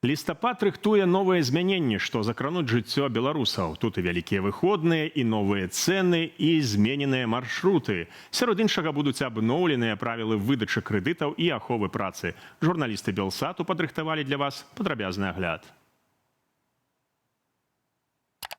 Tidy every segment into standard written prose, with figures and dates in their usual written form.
Лістапад рыхтуе новыя змяненні, што закрануць жыццё беларусаў. Тут і вялікія выходныя, і новыя цэны, і змененыя маршруты. Сярод іншага будуць абноўленыя правілы выдачы крэдытаў і аховы працы. Журналісты Белсату падрыхтавалі для вас падрабязны агляд.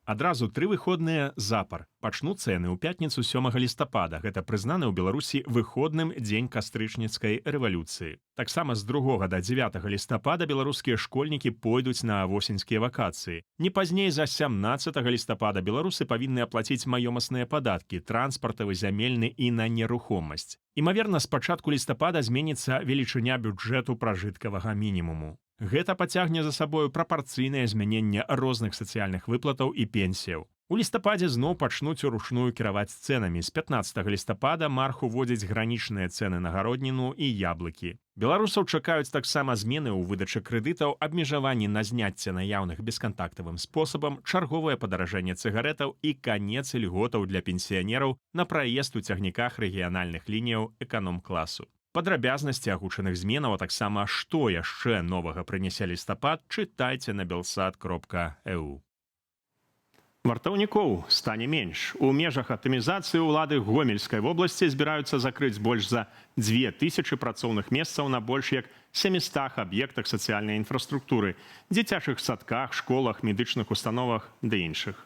Адразу 3 выходныя запар. Пачнуцца яны ў пятніцу 7 лістапада. Гэта прызнаны ў Беларусі выходным дзень кастрычніцкай рэвалюцыі. Таксама з 2 до 9 лістапада беларускія школьнікі пойдуць на восеньскія вакацыі. Не пазней за 17 лістапада беларусы павінны аплаціць маёмасныя падаткі, транспартавы, зямельны і на нерухомасць. Імаверна, з пачатку лістапада зменіцца велічыня бюджэту пражыткавага мінімуму. Гэта пацягне за сабою прапарцыйнае змяненне розных сацыяльных выплатаў і пенсіяў. У лістападзе зноў пачнуць уручную кіраваць цэнамі. З 15 лістапада марх уводзіць гранічныя цэны на гародніну і яблыкі. Беларусаў чакаюць таксама змены ў выдачы крэдытаў, абмежаванні на зняцце наяўных бескантактавым спосабам, чарговае падаражэнне цыгарэтаў і канец ільготаў для пенсіянераў на праезд у цягніках рэгіянальных лініяў эканом-класу. Падрабязнасці агучаных зменаў, а таксама што яшчэ новага прынясе лістапад, чытайце на belsat.eu. Вартаўнікоў стане менш. У межах аптымізацыі ўлады Гомельскай вобласці збіраюцца закрыць больш за 2000 працоўных месцаў на больш як 700 аб'ектах сацыяльнай інфраструктуры, дзіцячых садках, школах, медычных установах ды іншых.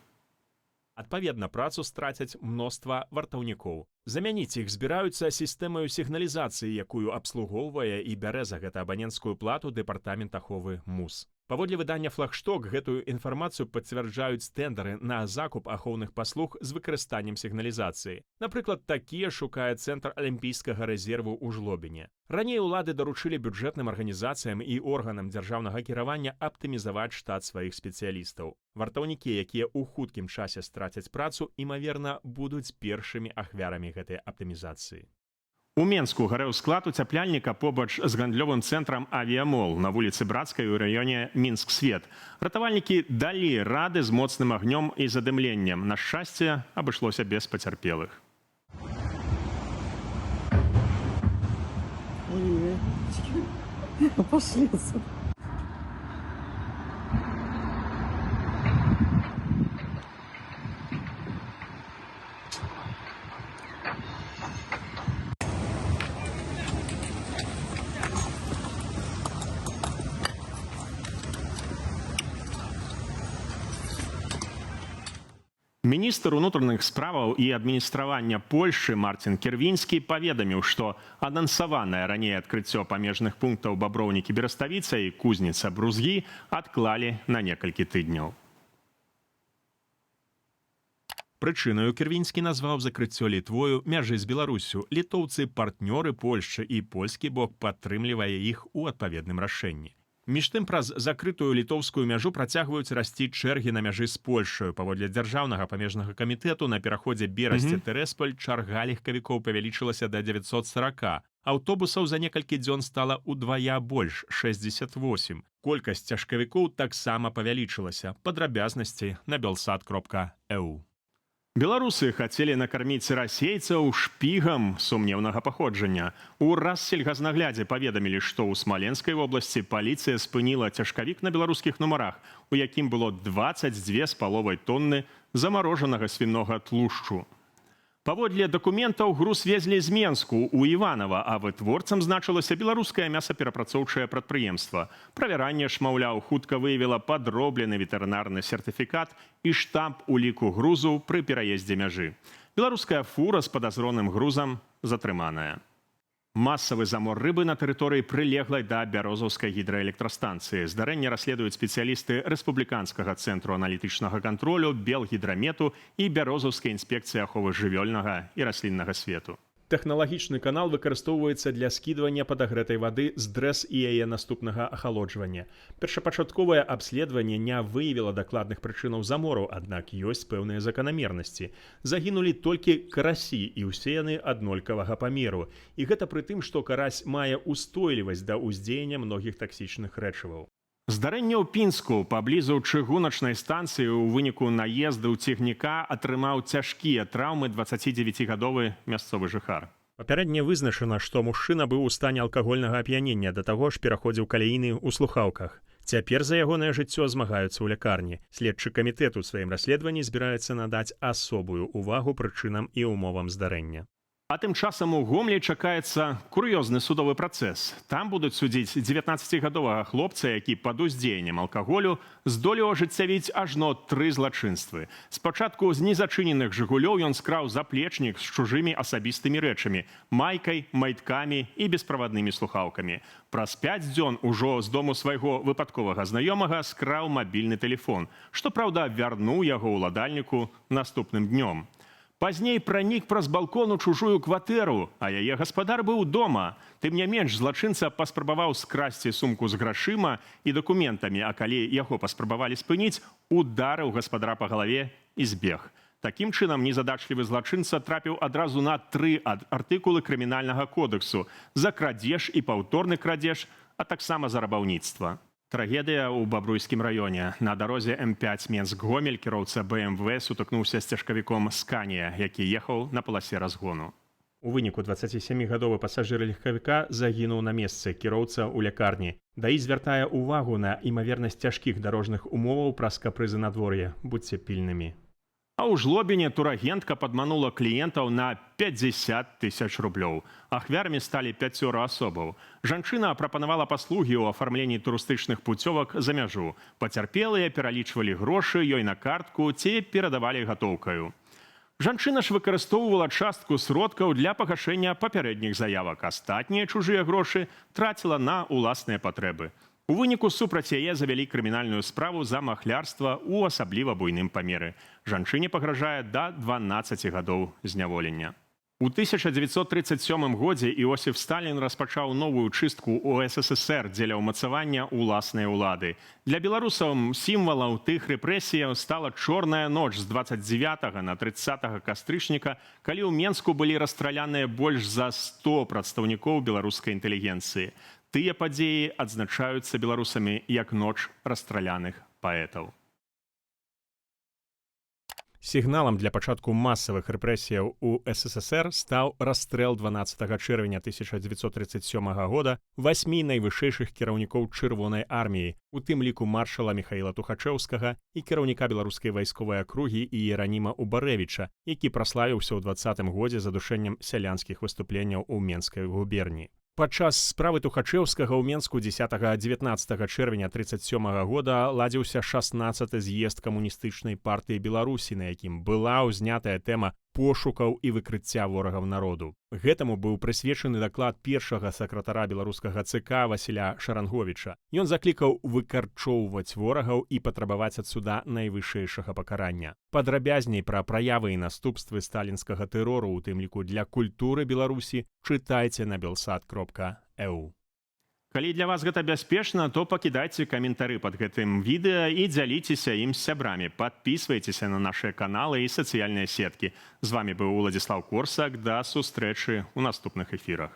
Адпаведна, працу страцяць мноства вартаўнікоў. Замяніць іх збіраюцца сістэмаю сігналізацыі, якую абслугоўвае і бярэ за гэта абаненцкую плату дэпартамент аховы МУС. Паводле выдання «Флагшток» гэтую інфармацыю пацвярджаюць тендары на закуп ахоўных паслуг з выкарыстаннем сігналізацыі. Напрыклад, такія шукае Цэнтр алімпійскага рэзерву ў Жлобіне. Раней улады даручылі бюджэтным арганізацыям і органам дзяржаўнага кіравання аптымізаваць штат сваіх спецыялістаў. Вартаўнікі, якія ў хуткім часе страцяць працу, імаверна, будуць першымі ахвярамі гэтай аптымізацыі. У Менску гарэў склад уцяпляльніка побач з гандлёвым цэнтрам «Авіямол» на вуліцы Брацкай у раёне Мінск-Свет. Ратавальнікі далі рады з моцным агнём і задымленнем. На шчасце, абышлося без пацярпелых. Міністр унутраных справаў і адміністравання Польшчы Марцін Кірвінскі паведаміў, што анансаванае раней адкрыццё памежных пунктаў Баброўнікі Бераставіца і Кузніца Брузгі адклалі на некалькі тыдняў. Прычынаю Кірвінскі назваў закрыццё Літвою мяжы з Беларусю. Літоўцы партнёры Польшчы і польскі бок падтрымлівае іх у адпаведным рашэнні. Між тым, праз закрытую літоўскую мяжу працягваюць расці чэргі на мяжы з Польшчаю. Паводле дзяржаўнага памежнага камітэту на пераходзе Берасце-Тэрэсполь чарга легкавікоў павялічылася да 940. Аўтобусаў за некалькі дзён стала ўдвая больш – 68. Колькасць цяжкавікоў таксама павялічылася. Падрабязнасці на belsat.eu. Беларусы хацелі накарміць расейцаў шпігам сумнеўнага паходжання. У Рассельгазнаглядзе паведамілі, што ў Смаленскай вобласці паліцыя спыніла цяжкавік на беларускіх нумарах, у якім было 22,5 тонны замарожанага свінога тлушчу. Паводле дакументаў груз везлі з Менску ў Іванова, а вытворцам значылася беларускае мясаперапрацоўчае прадпрыемства. Правяранне ж, маўляў, хутка выявіла падроблены ветэрынарны сертыфікат і штамп уліку грузу пры пераездзе мяжы. Беларуская фура з падазроным грузам затрыманая. Масавы замор рыбы на тэрыторыі прылеглай да Бярозаўскай гідраэлектрастанцыі. Здарэнне расследуюць спецыялісты Рэспубліканскага цэнтру аналітычнага кантролю, Белгідрамету і Бярозаўскай інспекцыі аховы жывёльнага і расліннага свету. Тэхналагічны канал выкарыстоўваецца для скідвання падагрэтай вады з дрэс і яе наступнага ахалоджвання. Першапачатковае абследаванне не выявіла дакладных прычынаў замору, аднак ёсць пэўныя заканамернасці. Загінулі толькі карасі, і ўсе яны аднолькавага памеру. І гэта пры тым, што карась мае устойлівасць да ўздзеяння многіх таксічных рэчываў. Здарэнне ў Пінску паблізу чыгуначнай станцыі ў выніку наезду цягніка атрымаў цяжкія траўмы 29гадовы мясцовы жыхар. Папярэдне вызначана, што мужчына быў у стане алкагольнага ап'янення, да таго ж пераходзіў каляіны ў слухаўках. Цяпер за ягонае жыццё змагаюцца ў лякарні. Следчы камітэт у сваім расследаванні збіраецца надаць асобую ўвагу прычынам і ўмовам здарэння. А тым часам у Гомлі чакаецца кур'ёзны судовы працэс. Там будуць судзіць 19гадовага хлопца, які пад уздзеяннем алкаголю здолеў ажыццявіць ажно 3 злачынствы. Спачатку з незачыненых «Жигулёў» ён скраў заплечнік з чужымі асабістымі рэчамі, майкай, майткамі і бесправаднымі слухаўкамі. Праз 5 дзён ужо з дому свайго выпадковага знаёмага скраў мабільны тэлефон, што, праўда, вярнуў яго ўладальніку наступным днём. Пазней пранік праз балкон у чужую кватэру, а яе гаспадар быў дома. Тым не менш, злачынца паспрабаваў скрасці сумку з грашыма і дакументамі, а калі яго паспрабавалі спыніць, ударыў гаспадара па галаве і збег. Такім чынам, незадачлівы злачынца трапіў адразу на 3 артыкулы крымінальнага кодексу за крадзеж і паўторны крадзеж, а таксама за рабаўніцтва. Трагедыя ў Бабруйскім раёне. На дарозе М5 Менск-Гомель кіроўца БМВ сутыкнуўся з цяжкавіком «Сканія», які ехаў на паласе разгону. У выніку 27гадовы пасажыр легкавіка загінуў на месцы, кіроўца ў лякарні. ДАІ звяртае ўвагу на імавернасць цяжкіх дарожных умоваў праз капрызы надвор'я. Будзьце пільнымі. А ў Жлобіне турагентка падманула кліентаў на 50 000 рублёў. Ахвярамі сталі 5 асобаў. Жанчына прапанавала паслугі ў афармленні турыстычных пуцёвак за мяжу. Пацярпелыя пералічвалі грошы ёй на картку ці перадавалі гатоўкаю. Жанчына ж выкарыстоўвала частку сродкаў для пагашэння папярэдніх заявак. Астатнія чужыя грошы траціла на ўласныя патрэбы. У выніку супраць яе завялі крымінальную справу за махлярства ў асабліва буйным памеры. Жанчыне пагражае да 12 гадоў зняволення. У 1937 годзе Іосиф Сталін распачаў новую чыстку ў СССР дзеля ўмацавання ўласнай улады. Для беларусаў сімвалам тых рэпрэсіяў стала чорная ноч з 29 на 30 кастрычніка, калі ў Менску былі расстраляныя больш за 100 прадстаўнікоў беларускай інтэлігенцыі. Тыя падзеі адзначаюцца беларусамі як ноч расстраляных паэтаў. Сігналам для пачатку масавых рэпрэсіяў у СССР стаў расстрэл 12 чэрвеня 1937 года 8 найвышэйшых кіраўнікоў Чырвонай арміі, у тым ліку маршала Міхаіла Тухачэўскага і кіраўніка беларускай вайсковай акругі Іераніма Убарэвіча, які праславіўся ў 20-м годзе задушэннем сялянскіх выступленняў у Менскай губерніі. Падчас справы Тухачэўскага ў Менску 10-19 чэрвеня 1937 года ладзіўся 16-ы з'езд камуністычнай партыі Беларусі, на якім была ўзнятая тэма пошукаў і выкрыцця ворагаў народу. Гэтаму быў прысвечаны даклад першага сакратара беларускага ЦК Васіля Шаранговіча. Ён заклікаў выкарчоўваць ворагаў і патрабаваць ад суда найвышэйшага пакарання. Падрабязней пра праявы і наступствы сталінскага тэрору, у тым ліку для культуры Беларусі, чытайце на belsat.eu. Калі для вас гэта бяспечна, то пакідайце каментары пад гэтым відэа і дзяліцеся ім з сябрамі. Падпісвайцеся на нашыя каналы і сацыяльныя сеткі. З вамі быў Уладзіслаў Корсак. Да сустрэчы ў наступных эфірах.